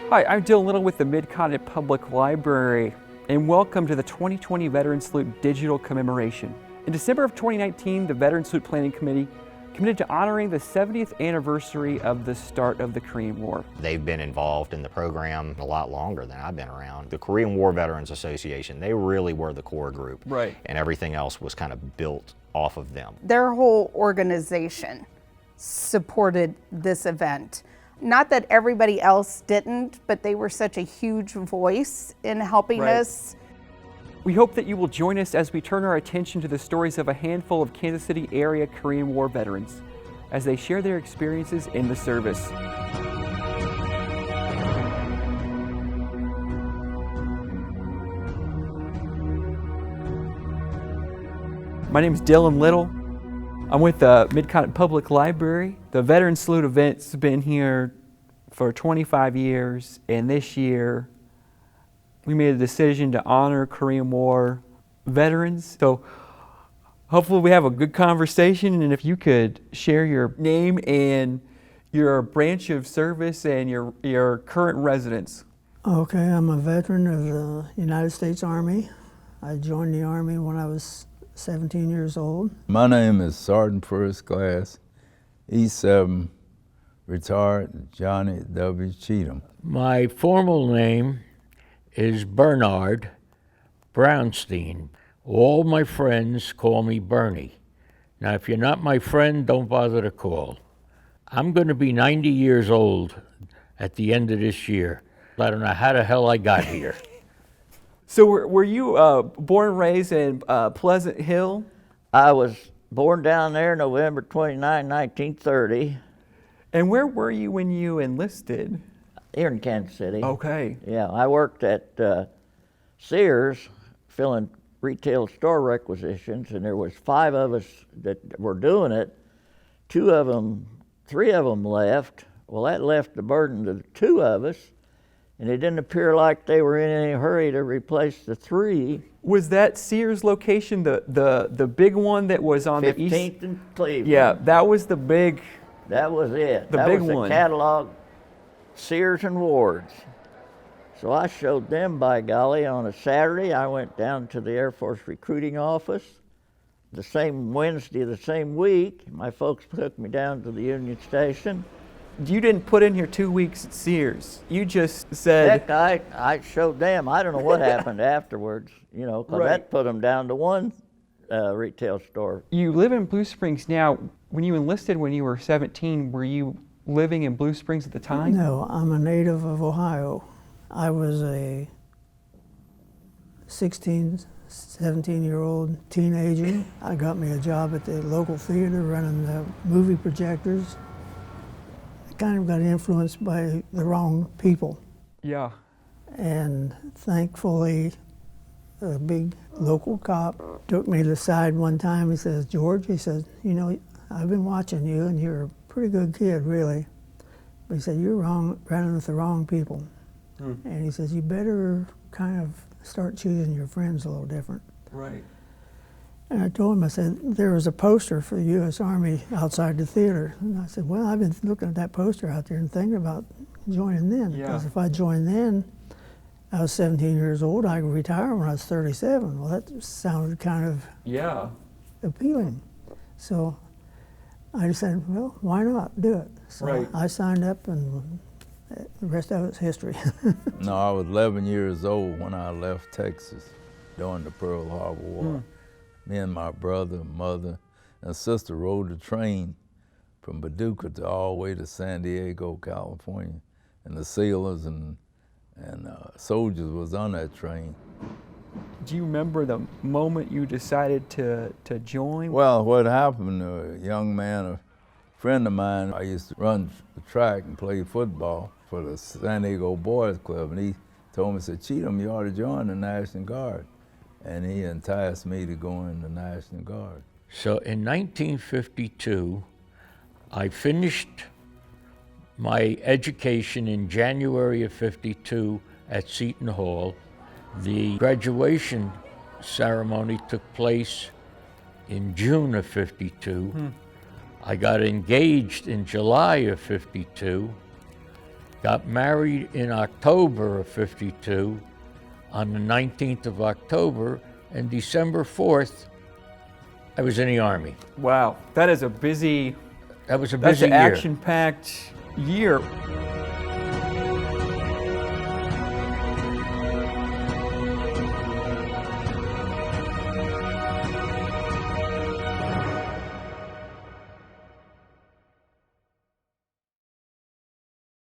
Hi, I'm Dylan Little with the Mid-Continent Public Library, and welcome to the 2020 Veteran Salute Digital Commemoration. In December of 2019, the Veteran Salute Planning Committee committed to honoring the 70th anniversary of the start of the Korean War. They've been involved in the program a lot longer than I've been around. The Korean War Veterans Association, they really were the core group. Right. And everything else was kind of built off of them. Their whole organization supported this event. Not that everybody else didn't, but they were such a huge voice in helping us. We hope that you will join us as we turn our attention to the stories of a handful of Kansas City area Korean War veterans as they share their experiences in the service. My name is Dylan Little. I'm with the Mid-Continent Public Library. The Veteran Salute event's been here for 25 years, and this year we made a decision to honor Korean War veterans. So hopefully we have a good conversation, and if you could share your name and your branch of service and your current residence. Okay, I'm a veteran of the United States Army. I joined the Army when I was 17 years old. My name is Sergeant First Class E7, retired Johnny W. Cheatham. My formal name is Bernard Brownstein. All my friends call me Bernie. Now, if you're not my friend, don't bother to call. I'm going to be 90 years old at the end of this year. I don't know how the hell I got here. So were you born and raised in Pleasant Hill? I was born down there November 29, 1930. And where were you when you enlisted? Here in Kansas City. Okay. Yeah, I worked at Sears filling retail store requisitions, and there was 5 of us that were doing it. 3 of them left. Well, that left the burden to the 2 of us, and it didn't appear like they were in any hurry to replace the 3. Was that Sears location the big one that was on the east? 15th and Cleveland. Yeah, that was the big. That was it. The that big was the one. catalog, Sears and Ward's. So I showed them, by golly, on a Saturday. I went down to the Air Force recruiting office. The same Wednesday of the same week, my folks took me down to the Union Station. You didn't put in your 2 weeks at Sears. You just said. Heck, I showed them. I don't know what happened afterwards, because Right. that put them down to 1 retail store. You live in Blue Springs now. When you enlisted when you were 17, were you living in Blue Springs at the time? No, I'm a native of Ohio. I was a 16, 17-year-old teenager. I got me a job at the local theater running the movie projectors. I kind of got influenced by the wrong people. Yeah. And thankfully, a big local cop took me to the side one time. He says, "George," he says, "I've been watching you, and you're a pretty good kid, really. But," he said, "you're running with the wrong people." And he says, "You better kind of start choosing your friends a little different." Right. And I told him, I said, "There was a poster for the U.S. Army outside the theater." And I said, "Well, I've been looking at that poster out there and thinking about joining then. Yeah. Because if I joined then, I was 17 years old, I could retire when I was 37. Well, that sounded kind of Yeah. appealing. So I decided, well, why not do it? So Right. I signed up, and the rest of it's history. No, I was 11 years old when I left Texas during the Pearl Harbor War. Me and my brother, mother, and sister rode the train from Paducah to all the way to San Diego, California. And the sailors and soldiers was on that train. Do you remember the moment you decided to join? Well, what happened, a young man, a friend of mine, I used to run the track and play football for the San Diego Boys Club, and he told me, said, "Cheatham, you ought to join the National Guard." And he enticed me to go in the National Guard. So in 1952, I finished my education in January of '52 at Seton Hall. The graduation ceremony took place in June of '52. I got engaged in July of '52, got married in October of 52, on the 19th of October, and December 4th, I was in the Army. Wow, that is a busy, That was a that's busy an year. action-packed year.